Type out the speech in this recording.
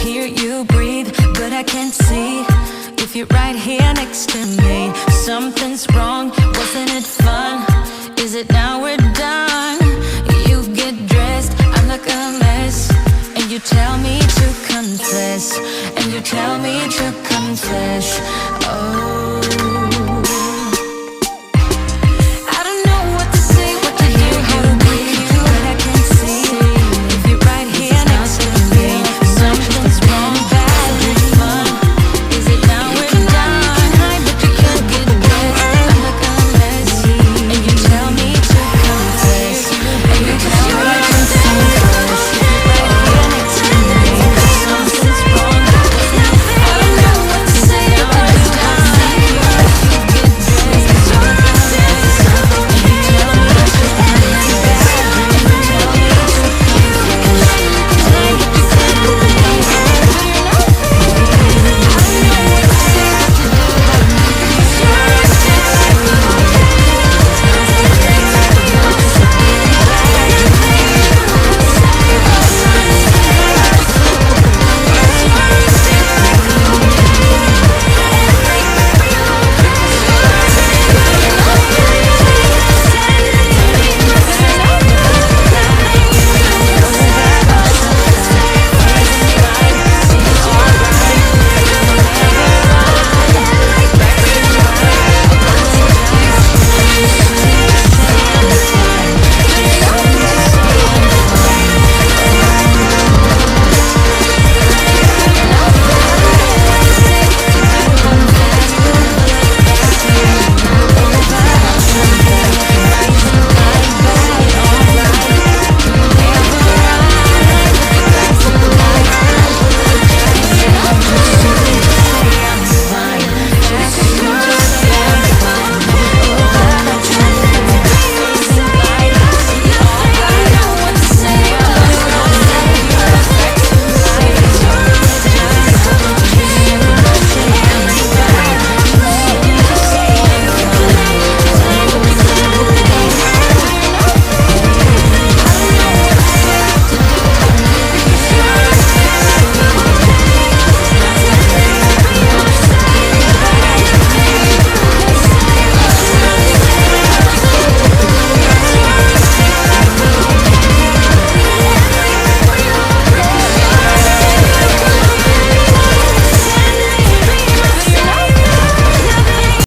hear you breathe, but I can't see if you're right here next to me. Something's wrong, wasn't it fun? Is it now we're done? You get dressed, I look a mess, and you tell me to confess, and you tell me to confess. Oh,